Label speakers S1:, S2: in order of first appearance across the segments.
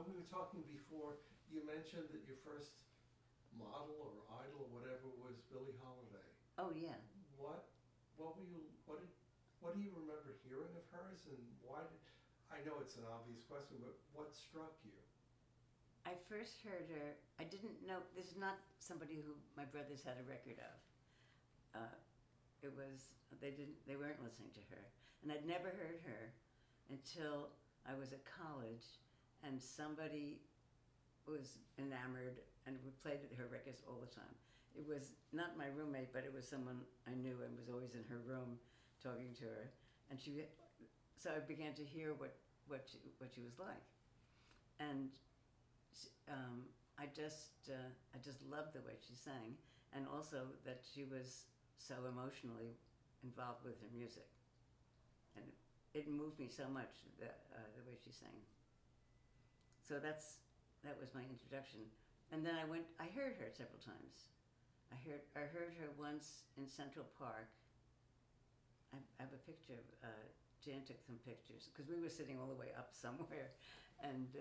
S1: when we were talking before, you mentioned that your first model or idol or whatever was Billie Holiday.
S2: Oh yeah.
S1: What were you? What do you remember hearing of hers, and why did? I know it's an obvious question, but what struck you?
S2: I first heard her, I didn't know, this is not somebody who my brothers had a record of. It was, they weren't listening to her. And I'd never heard her until I was at college and somebody was enamored and played her records all the time. It was not my roommate, but it was someone I knew and was always in her room talking to her. And so I began to hear what she was like. And I just loved the way she sang, and also that she was so emotionally involved with her music, and it moved me so much the way she sang. So that was my introduction, and then I heard her several times. I heard her once in Central Park. I have a picture of Jan took some pictures because we were sitting all the way up somewhere, and.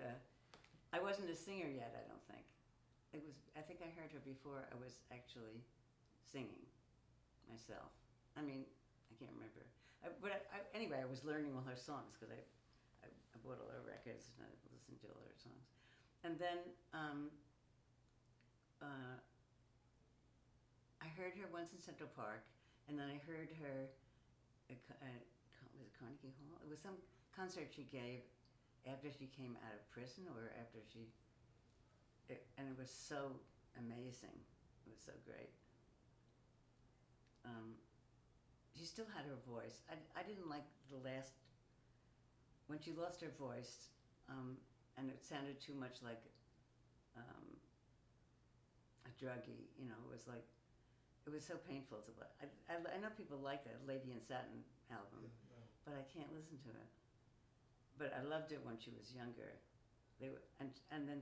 S2: I wasn't a singer yet, I don't think. I think I heard her before I was actually singing myself. I mean, I can't remember. Anyway, I was learning all her songs because I bought all her records and I listened to all her songs. And then I heard her once in Central Park, and then I heard her was it Carnegie Hall? It was some concert she gave after she came out of prison or after and it was so amazing. It was so great. She still had her voice. I didn't like when she lost her voice, and it sounded too much like a druggie, it was so painful to I know people like that Lady in Satin album,
S1: Yeah, no.
S2: but I can't listen to it. But I loved it when she was younger. And then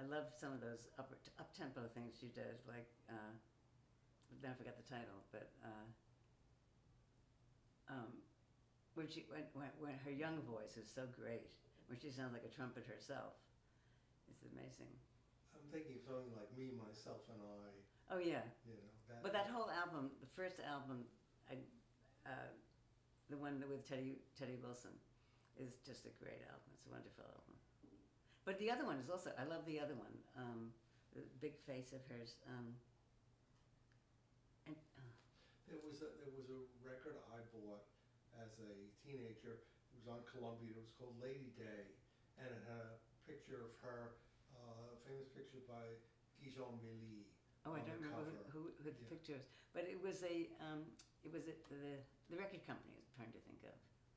S2: I loved some of those up tempo things she did, like then I forgot the title, but when her young voice is so great, when she sounds like a trumpet herself, it's amazing.
S1: I'm thinking of something like Me, Myself, and I.
S2: Oh yeah.
S1: That.
S2: But that whole album, the first album, the one with Teddy Wilson, is just a great album. It's a wonderful album. But the other one is also, I love the other one, the big face of hers.
S1: There was a record I bought as a teenager. It was on Columbia. It was called Lady Day, and it had a picture of her, a famous picture by Guillaume Milly.
S2: Oh, I don't remember who the picture is, but it was the record company. I'm trying to think of.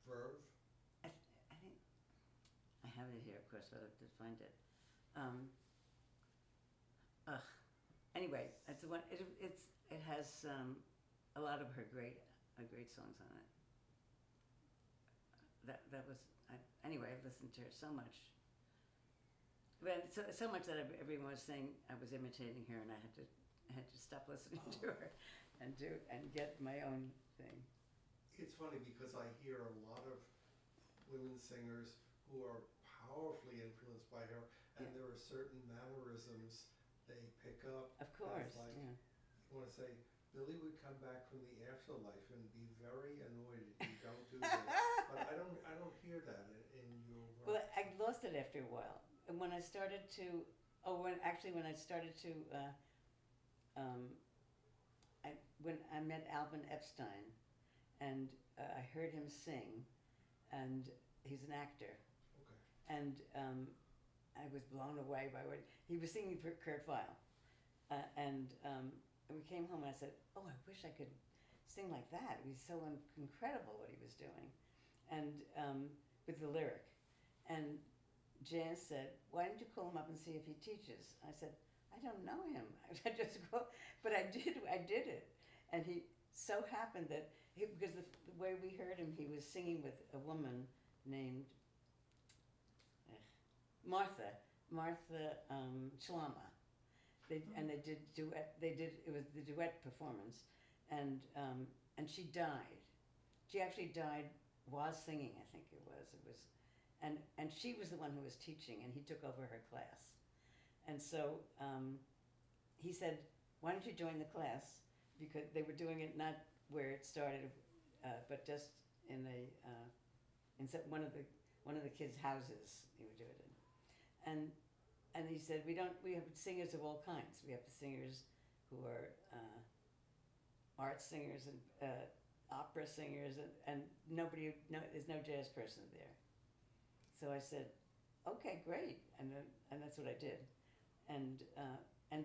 S1: Verve.
S2: I think I have it here, of course, but I have to find it. Anyway, it's the one. It has a lot of her great songs on it. That was anyway. I've listened to her so much. But so much that everyone was saying I was imitating her, and I had to stop listening to her and get my own thing.
S1: It's funny because I hear a lot of women singers who are powerfully influenced by her, and there are certain mannerisms they pick up.
S2: Of course,
S1: like,
S2: yeah.
S1: You want to say, Billy would come back from the afterlife and be very annoyed if you don't do this. But I don't hear that in your work.
S2: Well, I lost it after a while. And when I started to, when I met Alvin Epstein, and I heard him sing, and he's an actor.
S1: Okay.
S2: And I was blown away by what he was singing for Kurt Weill. And we came home and I said, oh, I wish I could sing like that. It was so incredible what he was doing, and with the lyric. And Jan said, why don't you call him up and see if he teaches? I said, I don't know him. I just go, but I did it. And he so happened that, because the way we heard him, he was singing with a woman named Martha Chalama. And they did duet. It was the duet performance, and she died. She actually died while singing. I think it was, and and she was the one who was teaching, and he took over her class. And so he said, "Why don't you join the class?" Because they were doing it not where it started, but just in one of the kids' houses. He would do it in, and he said, we have singers of all kinds. We have singers who are art singers and opera singers, and there's no jazz person there. So I said, okay, great, and that's what I did, and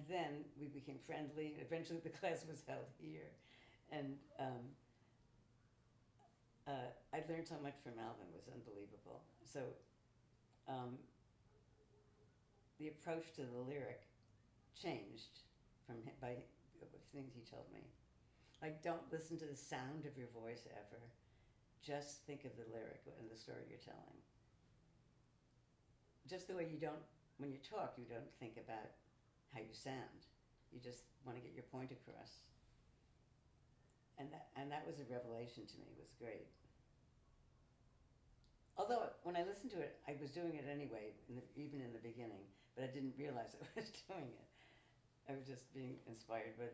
S2: then we became friendly. Eventually, the class was held here, and I learned so much from Alvin. It was unbelievable. So the approach to the lyric changed by things he told me. Like, don't listen to the sound of your voice ever. Just think of the lyric and the story you're telling. Just the way you don't, when you talk, you don't think about how you sound. You just want to get your point across. And that was a revelation to me. It was great. Although when I listened to it, I was doing it anyway, even in the beginning, but I didn't realize I was doing it. I was just being inspired by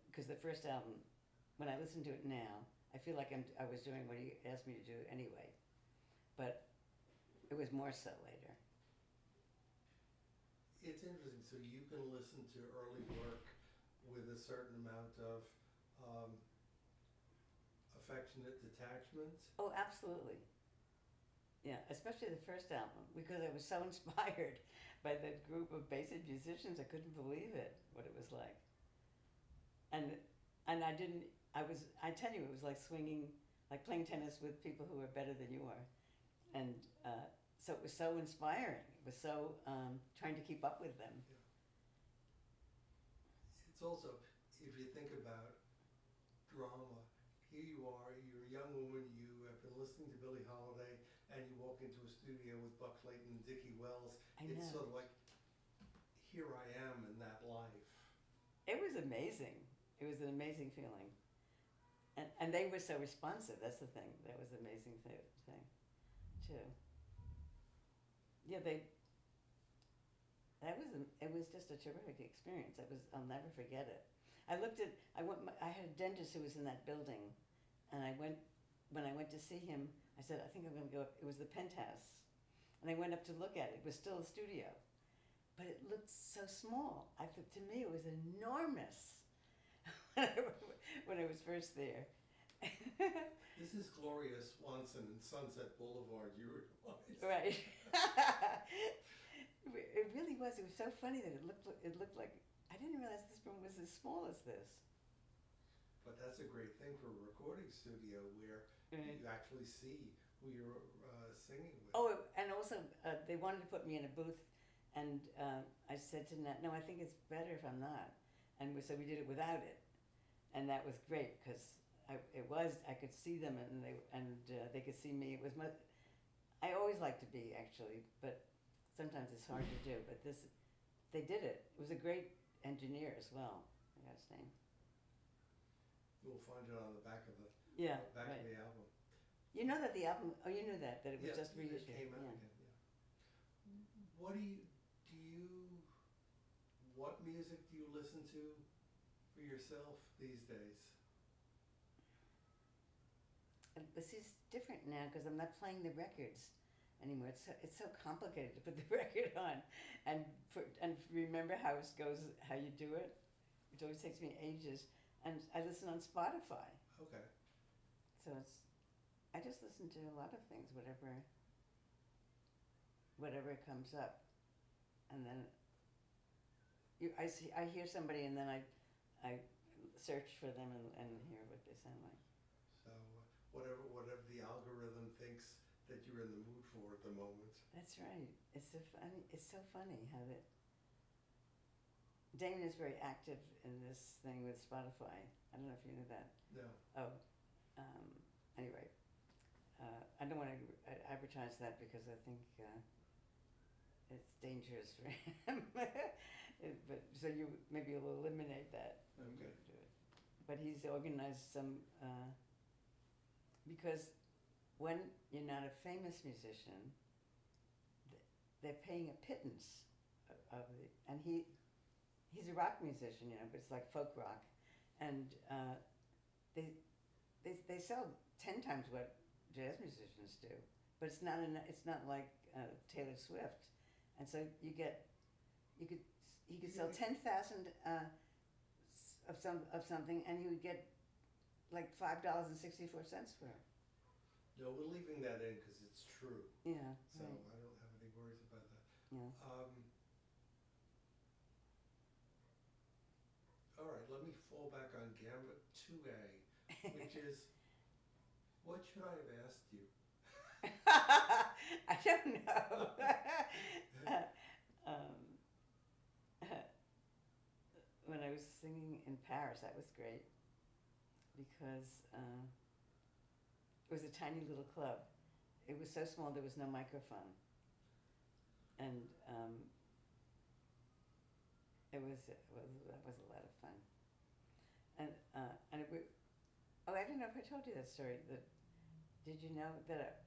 S2: because the first album, when I listen to it now, I feel like I was doing what he asked me to do anyway, but it was more so later.
S1: It's interesting. So you can listen to early work with a certain amount of affectionate detachment.
S2: Oh, absolutely. Yeah, especially the first album, because I was so inspired by that group of basic musicians. I couldn't believe it, what it was like. And I tell you, it was like swinging, like playing tennis with people who are better than you are. And so it was so inspiring. It was so trying to keep up with them.
S1: Yeah. It's also, if you think about drama, here you are, you're a young woman, you have been listening to Billie Holiday, and you walk into a studio with Buck Clayton and Dickie Wells. It's sort of like, here I am in that life.
S2: It was amazing. It was an amazing feeling. And they were so responsive. That's the thing. That was the amazing thing, too. Yeah, it was just a terrific experience. I'll never forget it. I had a dentist who was in that building, and when I went to see him, I said, I think I'm going to go up. It was the penthouse. And I went up to look at it. It was still a studio. But it looked so small. I thought, to me, it was enormous when I was first there.
S1: This is Gloria Swanson in Sunset Boulevard, you realize.
S2: Right. It really was. It was so funny that it looked like, I didn't realize this room was as small as this.
S1: But that's a great thing for a recording studio where you actually see who you're singing with.
S2: Oh, and also they wanted to put me in a booth, and I said to Nat, no, I think it's better if I'm not. And so we did it without it, and that was great because I could see them and they could see me. It was much. I always like to be actually, but sometimes it's hard to do. But they did it. It was a great engineer as well. I got his name.
S1: You'll find it on the back of the
S2: of
S1: the album.
S2: You know that the album. Oh, you knew that it was just reissued.
S1: It came out again. Yeah. What What music do you listen to for yourself these days?
S2: This is different now because I'm not playing the records anymore. It's so complicated to put the record on, and remember how it goes, how you do it. It always takes me ages, and I listen on Spotify.
S1: Okay.
S2: So I just listen to a lot of things, whatever comes up, and then I hear somebody, and then I search for them and hear what they sound like.
S1: So whatever the algorithm thinks that you're in the mood for at the moment.
S2: That's right. It's so funny how that. Damon is very active in this thing with Spotify. I don't know if you knew that.
S1: No.
S2: Oh, anyway, I don't want to advertise that because I think it's dangerous for him. But so maybe you'll eliminate that.
S1: Okay.
S2: But he's organized some because when you're not a famous musician, they're paying a pittance of it. And he's a rock musician, but it's like folk rock, and they sell 10 times what jazz musicians do, but it's not like Taylor Swift, and so he could sell 10,000 of something, and he would get like $5.64 for it.
S1: No, we're leaving that in because it's true.
S2: Yeah.
S1: So
S2: right.
S1: I don't have any worries about that.
S2: Yeah.
S1: All right, let me fall back on Gambit 2A, which is, what should I have asked you?
S2: I don't know. When I was singing in Paris, that was great because it was a tiny little club. It was so small there was no microphone, and that was a lot of fun. And I don't know if I told you that story. Did you know that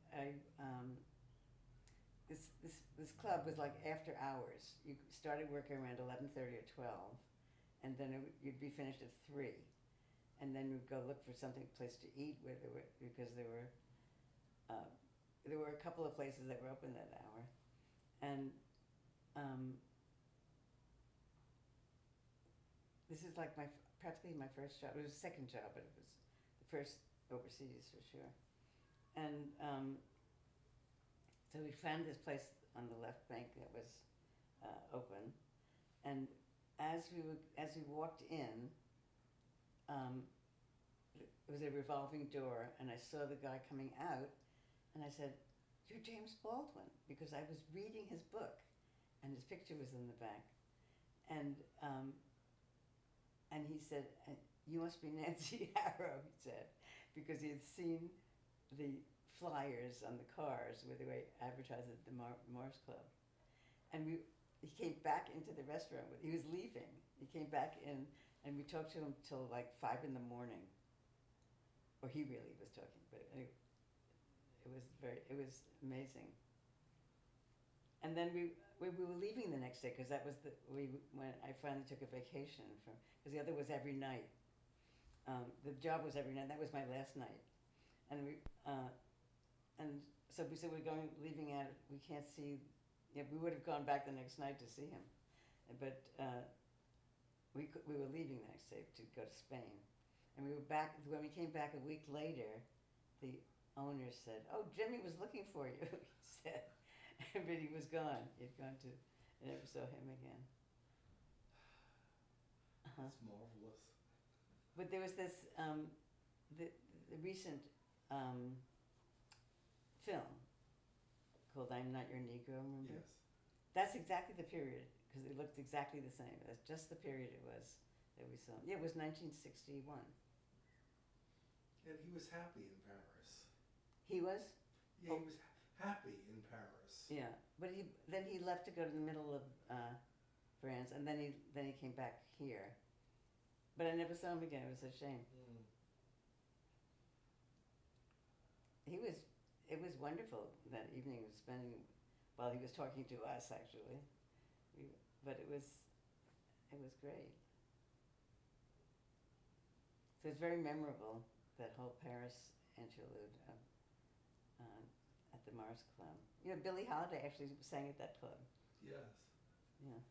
S2: this club was like after hours. You started work around 11:30 or 12, and then you'd be finished at 3, and then you'd go look for place to eat because there were a couple of places that were open that hour, and this is like practically my first job. It was a second job, but it was the first overseas for sure. And so we found this place on the left bank that was open, and as we walked in, it was a revolving door, and I saw the guy coming out, and I said, "You're James Baldwin," because I was reading his book, and his picture was in the back, and he said, "You must be Nancy Harrow," he said, because he had seen the flyers on the cars where they were advertised at the Mars Club. And he came back into the restaurant. He was leaving. He came back in, and we talked to him till like 5 in the morning. Or he really was talking, but it was amazing. And then we were leaving the next day because that was when I finally took a vacation because the other was every night. The job was every night. That was my last night, and so we said leaving out. We can't see. Yeah, we would have gone back the next night to see him, but we were leaving the next day to go to Spain, and we were back. When we came back a week later, the owner said, "Oh, Jimmy was looking for you," he said, but he was gone. He'd gone to. I never saw him again.
S1: That's marvelous.
S2: But there was this the recent film called "I'm Not Your Negro." Remember?
S1: Yes.
S2: That's exactly the period because it looked exactly the same. That's just the period it was that we saw. Yeah, it was 1961.
S1: And he was happy in Paris.
S2: He was.
S1: Yeah, he was happy in Paris.
S2: Yeah, but then he left to go to the middle of France, and then he came back here. But I never saw him again. It was a shame.
S1: Mm.
S2: It was wonderful that evening. He was spending while he was talking to us, actually. But it was great. So it's very memorable, that whole Paris interlude at the Mars Club. You know, Billie Holiday actually sang at that club.
S1: Yes.
S2: Yeah.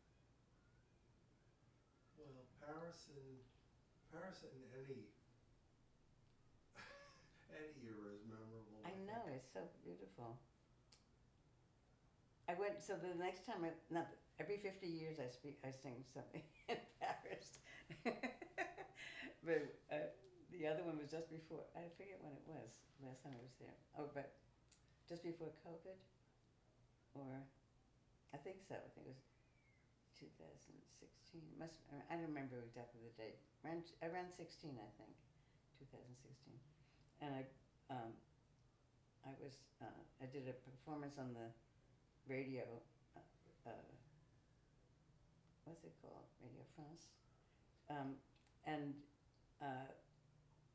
S1: Well, Paris in any era is memorable.
S2: I know, it's so beautiful. So the next time, every 50 years I sing something in Paris. But the other one was just before, I forget when it was, last time I was there. Oh, but just before COVID, or I think so, I think it was 2016. I don't remember exactly the date. Around 16, I think, 2016. And I did a performance on the radio. What's it called? Radio France.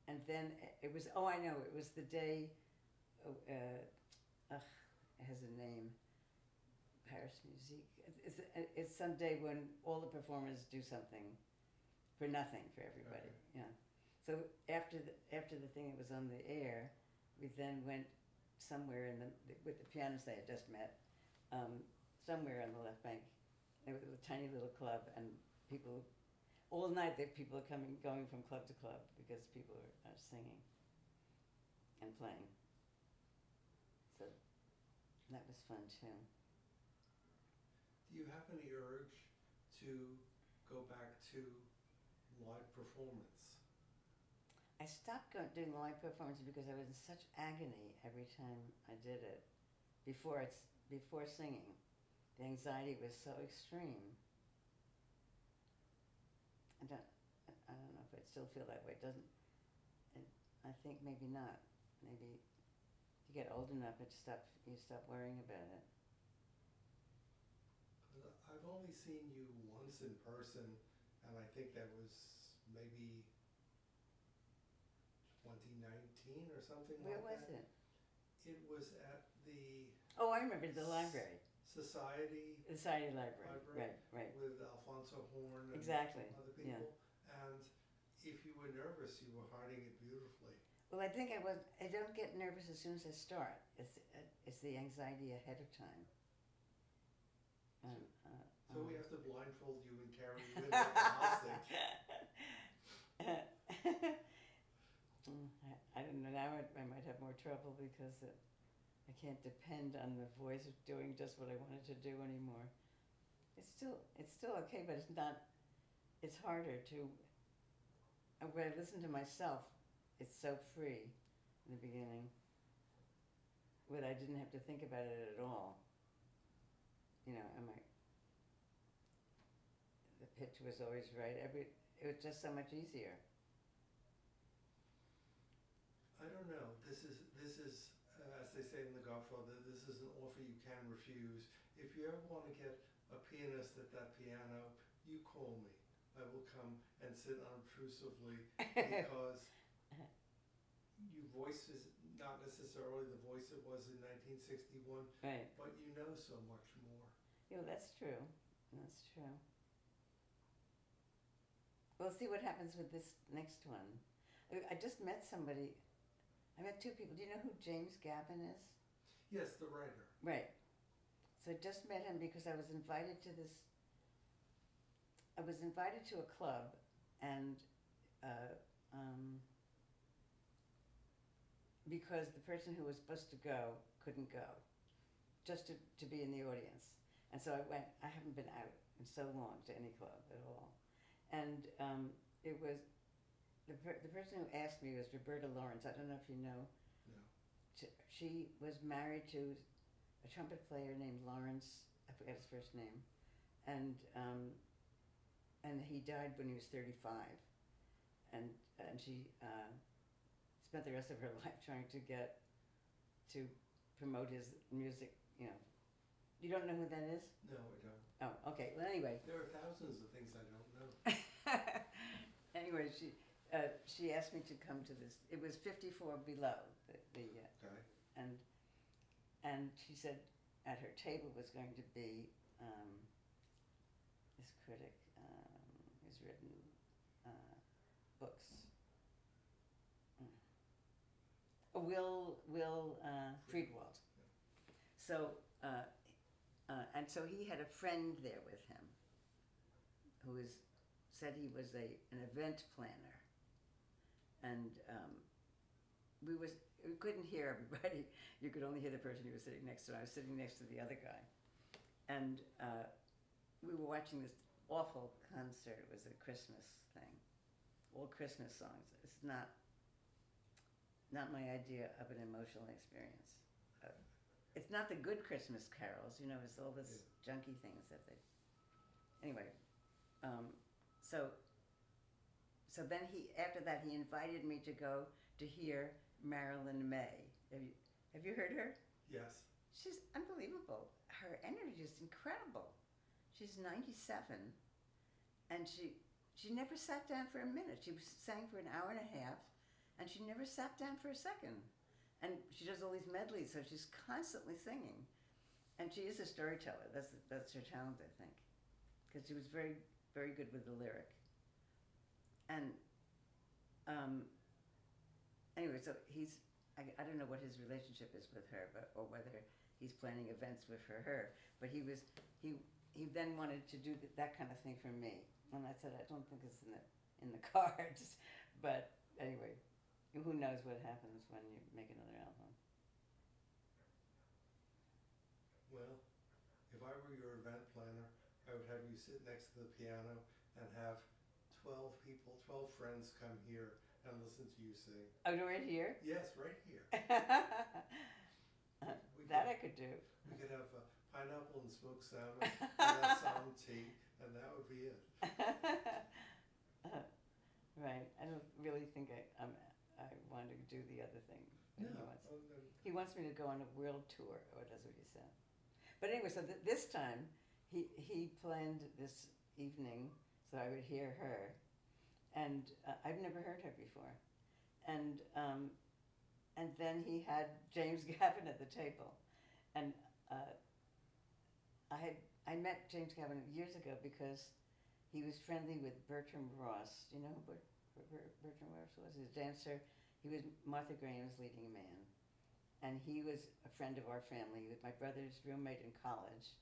S2: And then it was. Oh, I know. It was the day it has a name. Paris Musique. It's some day when all the performers do something for nothing for everybody.
S1: Okay.
S2: Yeah. So after the thing that was on the air, we then went somewhere with the pianist I had just met, somewhere on the left bank. It was a tiny little club, and people all night. People are going from club to club because people are singing and playing. So that was fun too.
S1: Do you have any urge to go back to live performance?
S2: I stopped doing live performances because I was in such agony every time I did it. Before singing, the anxiety was so extreme. I don't know if I still feel that way. It doesn't. I think maybe not. Maybe you get old enough, you stop worrying about it.
S1: I've only seen you once in person, and I think that was maybe 2019 or something
S2: Where
S1: like
S2: was
S1: that.
S2: it?
S1: It was at the
S2: Oh, I remember the library.
S1: Society
S2: The Society Library. Right.
S1: with Alfonso Horn and
S2: Exactly.
S1: other people.
S2: Yeah.
S1: And if you were nervous, you were hiding it beautifully.
S2: Well, I think I was. I don't get nervous as soon as I start. It's the anxiety ahead of time.
S1: So we have to blindfold you and carry you in like a hostage.
S2: I don't know. Now I might have more trouble because I can't depend on the voice doing just what I wanted to do anymore. It's still okay, but it's not. It's harder to. When I listen to myself, it's so free in the beginning. But I didn't have to think about it at all. You know, the pitch was always right. It was just so much easier.
S1: I don't know. This is as they say in The Godfather, this is an offer you can refuse. If you ever want to get a pianist at that piano, you call me. I will come and sit unobtrusively because your voice is not necessarily the voice it was in 1961,
S2: Right.
S1: but you know so much more.
S2: Yeah, that's true. That's true. We'll see what happens with this next one. I just met somebody. I met two people. Do you know who James Gavin is?
S1: Yes, the writer.
S2: Right. So I just met him because I was invited to a club, and because the person who was supposed to go couldn't go, just to be in the audience. And so I went. I haven't been out in so long to any club at all. And it was the person who asked me was Roberta Lawrence. I don't know if you know.
S1: No.
S2: She was married to a trumpet player named Lawrence. I forget his first name, and he died when he was 35, and she spent the rest of her life trying to promote his music. You know, you don't know who that is?
S1: No, I don't.
S2: Oh, okay. Well, anyway.
S1: There are thousands of things I don't know.
S2: Anyway, she asked me to come to this. It was 54 below
S1: Okay.
S2: and she said at her table was going to be this critic who's written books. Will Friedwald. So and so he had a friend there with him who said he was an event planner, and we couldn't hear everybody. You could only hear the person you were sitting next to. I was sitting next to the other guy, and we were watching this awful concert. It was a Christmas thing, all Christmas songs. It's not my idea of an emotional experience. It's not the good Christmas carols, you know. It's all this junky things that they. Anyway, so then after that he invited me to go to hear Marilyn May. Have you heard her?
S1: Yes.
S2: She's unbelievable. Her energy is incredible. She's 97, and she never sat down for a minute. She sang for an hour and a half, and she never sat down for a second. and she does all these medleys, so she's constantly singing. And she is a storyteller. That's her talent, I think, because she was very, very good with the lyric. And anyway, so I don't know what his relationship is with her, or whether he's planning events with her. But he then wanted to do that kind of thing for me, and I said I don't think it's in the cards. But anyway, who knows what happens when you make another album?
S1: Well, if I were your event planner, I would have you sit next to the piano and have 12 friends come here and listen to you sing.
S2: Oh, right here?
S1: Yes, right here.
S2: I could do.
S1: We could have pineapple and smoked salmon and Assam tea, and that would be it.
S2: Right. I don't really think I want to do the other thing.
S1: No.
S2: He wants me to go on a world tour, or that's what he said. But anyway, so this time he planned this evening so I would hear her, and I've never heard her before, and then he had James Gavin at the table, and I met James Gavin years ago because he was friendly with Bertram Ross. Do you know who Bertram Ross was? He was a dancer. He was Martha Graham's leading man. And he was a friend of our family. He was my brother's roommate in college,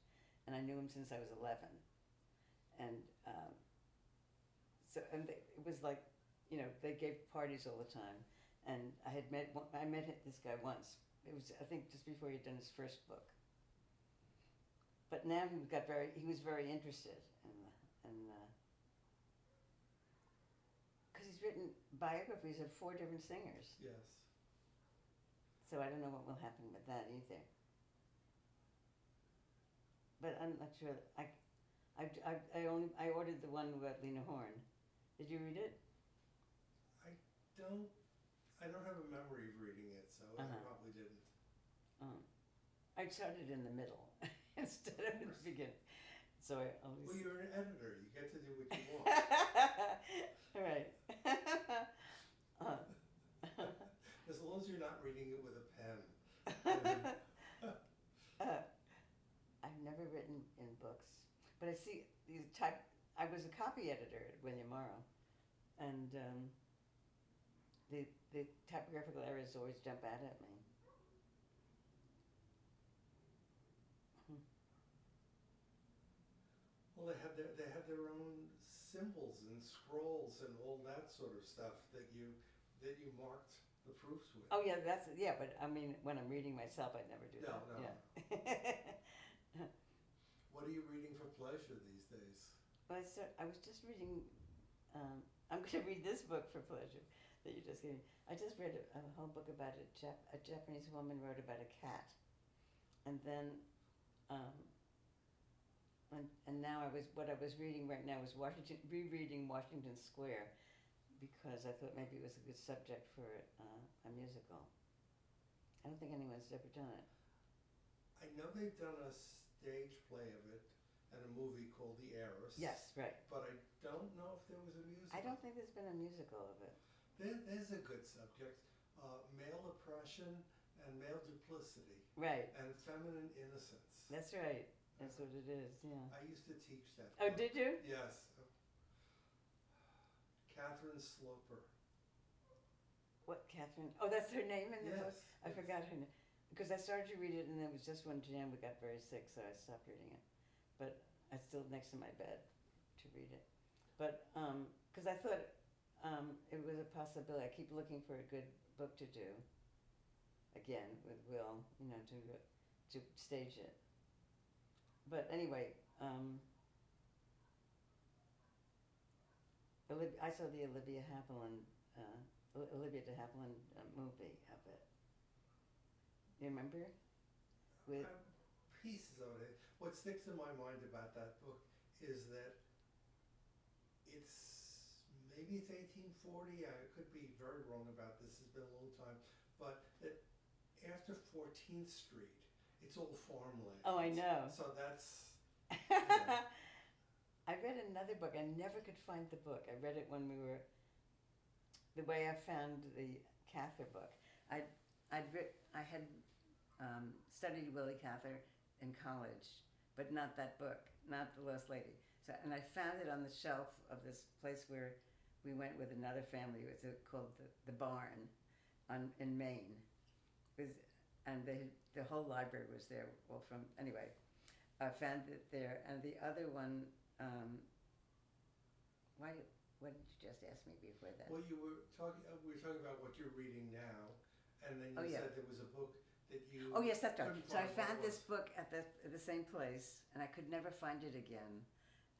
S2: and I knew him since I was 11. And it was like, they gave parties all the time. And I met this guy once. It was, I think, just before he'd done his first book. But now he was very interested in because he's written biographies of 4 different singers.
S1: Yes.
S2: So I don't know what will happen with that either. But I'm not sure. I ordered the one about Lena Horne. Did you read it?
S1: I don't have a memory of reading it, so I probably didn't.
S2: I started in the middle instead of in the beginning. So I always.
S1: Well, you're an editor. You get to do what you want.
S2: Right.
S1: As long as you're not reading it with a pen.
S2: I've never written in books, but I see these I was a copy editor at William Morrow, and the typographical errors always jump out at me.
S1: Well, they have their own symbols and scrolls and all that sort of stuff that you marked the proofs with.
S2: Oh yeah, but I mean, when I'm reading myself, I never do that.
S1: No.
S2: Yeah.
S1: What are you reading for pleasure these days?
S2: Well, I was just reading. I'm going to read this book for pleasure that you just gave me. I just read a whole book about a Japanese woman wrote about a cat, and then, and now what I was reading right now was rereading Washington Square, because I thought maybe it was a good subject for a musical. I don't think anyone's ever done it.
S1: I know they've done a stage play of it and a movie called The Heiress.
S2: Yes, right.
S1: But I don't know if there was a musical.
S2: I don't think there's been a musical of it.
S1: There's a good subject, male oppression and male duplicity.
S2: Right.
S1: And feminine innocence.
S2: That's right. That's what it is, yeah.
S1: I used to teach that.
S2: Oh, did you?
S1: Yes. Catherine Sloper.
S2: What, Catherine? Oh, that's her name in the book? I
S1: Yes.
S2: forgot her name. Because I started to read it, and it was just when Jan got very sick, so I stopped reading it. But it's still next to my bed to read it. But, because I thought it was a possibility. I keep looking for a good book to do, again, with Will, to stage it. But anyway, I saw the Olivia de Havilland movie of it. You remember? With
S1: pieces of it. What sticks in my mind about that book is that maybe it's 1840. I could be very wrong about this. It's been a long time, but that after 14th Street, it's all farmland.
S2: Oh, I know.
S1: So that's.
S2: I read another book. I never could find the book. I read it when the way I found the Cather book. I I had studied Willie Cather in college, but not that book, not The Lost Lady. So, and I found it on the shelf of this place where we went with another family. It was called the Barn, in Maine. And the whole library was there. Well, anyway, I found it there. And the other one, what did you just ask me before that?
S1: Well, we were talking about what you're reading now, and then you said there was a book that you.
S2: Oh yes, that's right.
S1: couldn't
S2: So I
S1: find
S2: found
S1: what it
S2: this book at the same place, and I could never find it again.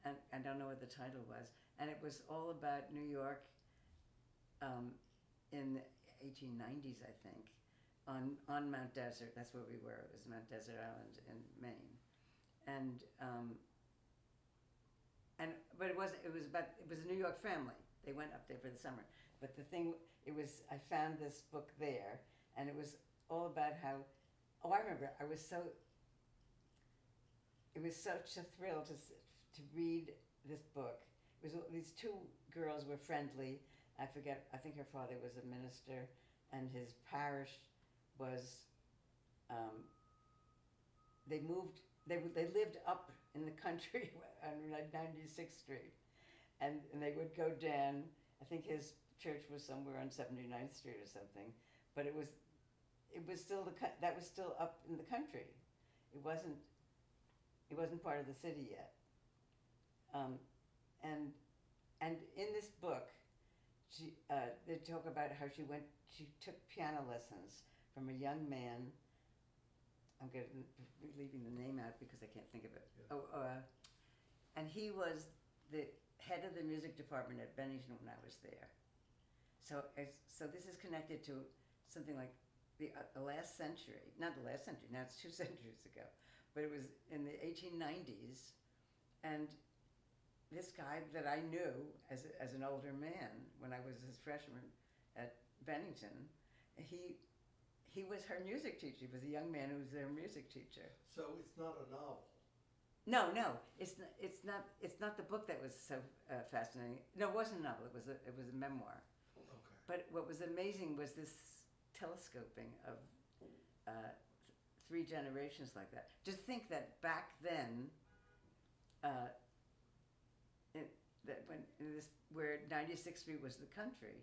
S2: And I don't know what the title was. And it was all about New York in the 1890s, I think, on Mount Desert. That's where we were. It was Mount Desert Island in Maine. But it was a New York family. They went up there for the summer. But I found this book there, and it was all about how, I remember, it was such a thrill to read this book. These two girls were friendly. I think her father was a minister, and his parish was, they lived up in the country on 96th Street, and they would go down. I think his church was somewhere on 79th Street or something, but it was still that was still up in the country. It wasn't part of the city yet. And in this book, they talk about how she took piano lessons from a young man. I'm leaving the name out because I can't think of it. Yeah. And he was the head of the music department at Bennington when I was there. So this is connected to something like the last century, not the last century, now it's 2 centuries ago, but it was in the 1890s, and this guy that I knew as an older man when I was his freshman at Bennington, he was her music teacher. He was a young man who was their music teacher.
S1: So it's not a novel.
S2: No, it's not the book that was so fascinating. No, it wasn't a novel. It was a memoir.
S1: Okay.
S2: But what was amazing was this telescoping of 3 generations like that. Just think that back then, where 96th Street was the country,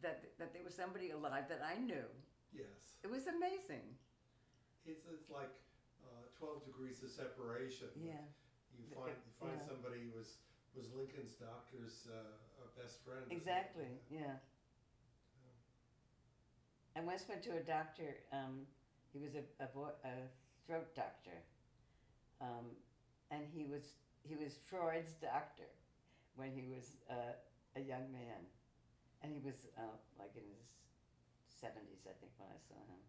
S2: that there was somebody alive that I knew.
S1: Yes.
S2: It was amazing.
S1: It's like 12 degrees of separation.
S2: Yeah.
S1: You find somebody who was Lincoln's doctor's best friend.
S2: Exactly. Yeah. I once went to a doctor. He was a throat doctor, and he was Freud's doctor when he was a young man, and he was like in his 70s, I think, when I saw him.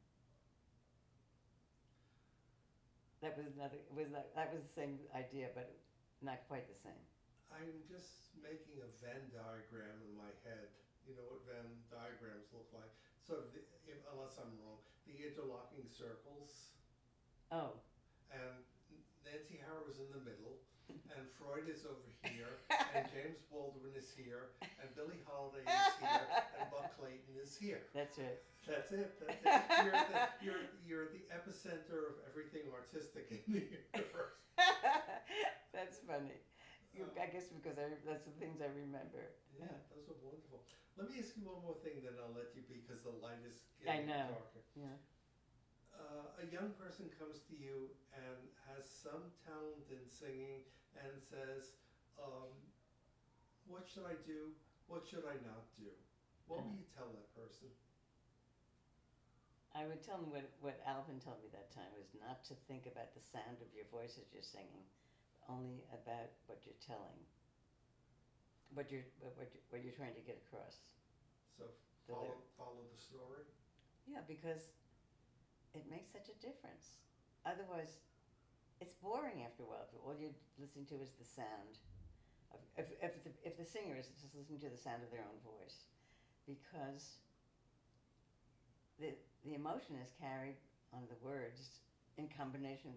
S2: That was the same idea, but not quite the same.
S1: I'm just making a Venn diagram in my head. You know what Venn diagrams look like? Sort of, unless I'm wrong, the interlocking circles.
S2: Oh.
S1: And Nancy Harrow is in the middle, and Freud is over here, and James Baldwin is here, and Billie Holiday is here, and Buck Clayton is here.
S2: That's right.
S1: That's it. You're the epicenter of everything artistic in the universe.
S2: That's funny. I guess because that's the things I remember.
S1: Yeah, those are wonderful. Let me ask you one more thing, then I'll let you be, because the light is getting darker.
S2: Yeah.
S1: A young person comes to you and has some talent in singing and says, what should I do? What should I not do? What will you tell that person?
S2: I would tell them what Alvin told me that time, was not to think about the sound of your voice as you're singing, only about what you're telling, what you're trying to get across.
S1: So follow the story?
S2: Yeah, because it makes such a difference. Otherwise, it's boring after a while. If all you're listening to is the sound. If the singer is just listening to the sound of their own voice, because the emotion is carried on the words in combination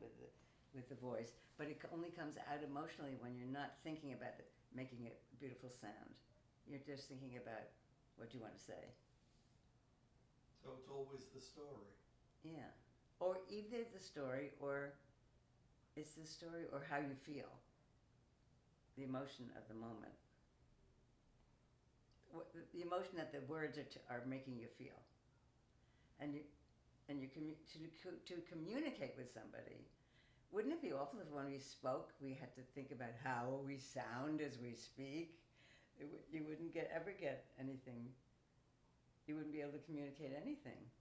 S2: with the voice, but it only comes out emotionally when you're not thinking about it, making a beautiful sound. You're just thinking about what you want to say.
S1: So it's always the story.
S2: Yeah. Or either the story, or it's the story, or how you feel. The emotion of the moment. The emotion that the words are making you feel. And to communicate with somebody, wouldn't it be awful if when we spoke, we had to think about how we sound as we speak? You wouldn't ever get anything. You wouldn't be able to communicate anything.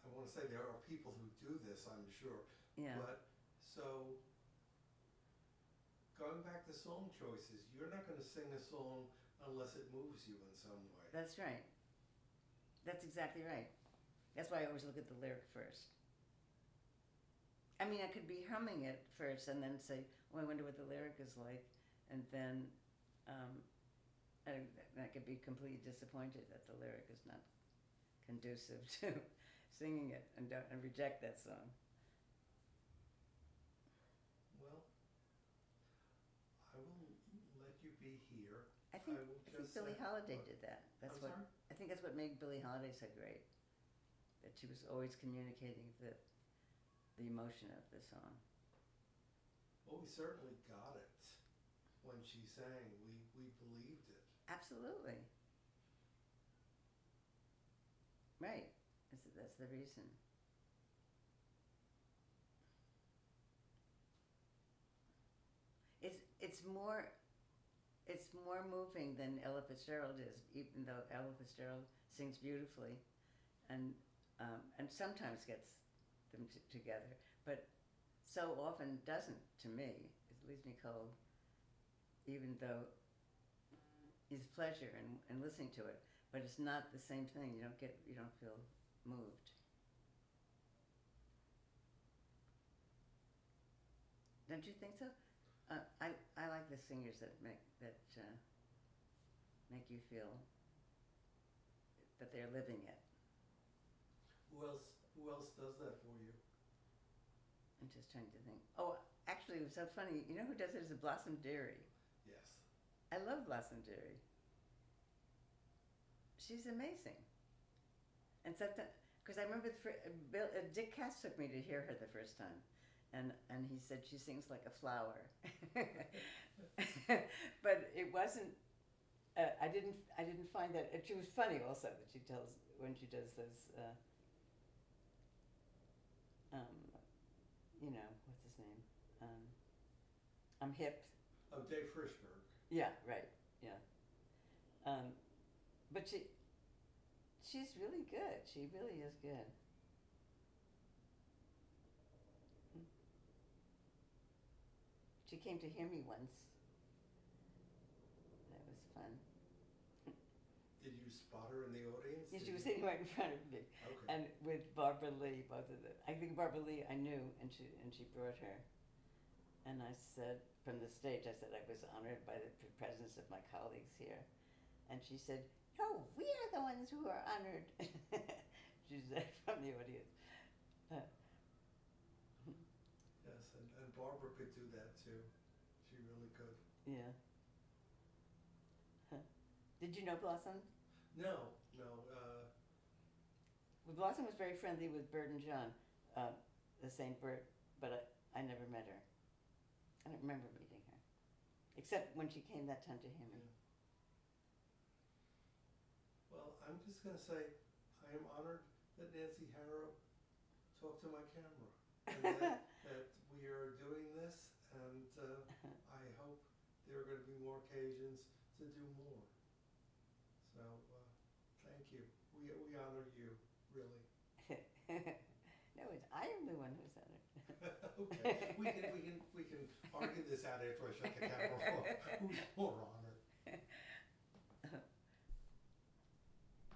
S1: I want to say there are people who do this, I'm sure.
S2: Yeah.
S1: But so, going back to song choices, you're not going to sing a song unless it moves you in some way.
S2: That's right. That's exactly right. That's why I always look at the lyric first. I mean, I could be humming it first and then say, oh, I wonder what the lyric is like. And then I could be completely disappointed that the lyric is not conducive to singing it and reject that song.
S1: Well, I will let you be here.
S2: I think Billie Holiday
S1: what?
S2: did that.
S1: Sorry?
S2: I think that's what made Billie Holiday so great. That she was always communicating the emotion of the song.
S1: Well, we certainly got it when she sang. We believed it.
S2: Absolutely. Right. That's the reason. It's more moving than Ella Fitzgerald is, even though Ella Fitzgerald sings beautifully, and sometimes gets them together, but so often doesn't. To me, it leaves me cold. Even though it's pleasure in listening to it, but it's not the same thing. You don't feel moved. Don't you think so? I like the singers that make you feel that they're living it.
S1: Who else does that for you?
S2: I'm just trying to think. Oh, actually, it was so funny. You know who does it? Is Blossom Dearie.
S1: Yes.
S2: I love Blossom Dearie. She's amazing. And sometimes, because I remember Dick Cass took me to hear her the first time, and he said she sings like a flower. But it wasn't. I didn't find that. She was funny also that she tells when she does those. What's his name? I'm hip.
S1: Oh, Dave Frischberg.
S2: Yeah, right. Yeah. But she's really good. She really is good. She came to hear me once. That was fun.
S1: Did you spot her in the audience?
S2: Yeah, she was sitting right in front of me.
S1: Okay.
S2: And with Barbara Lee, both of them. I think Barbara Lee I knew, and she brought her. And I said, from the stage, I said I was honored by the presence of my colleagues here. And she said, no, we are the ones who are honored. She said from the audience.
S1: Yes, and Barbara could do that too. She really could.
S2: Yeah. Huh. Did you know Blossom?
S1: No.
S2: Well, Blossom was very friendly with Bert and John, the St. Bert, but I never met her. I don't remember meeting her, except when she came that time to hear me.
S1: Yeah. Well, I'm just going to say I am honored that Nancy Harrow talked to my camera, and that we are doing this, and I hope there are going to be more occasions to do more. So thank you. We honor you, really.
S2: No, I am the one who's honored.
S1: Okay, we can argue this out after I shut the camera off. Who's more honored?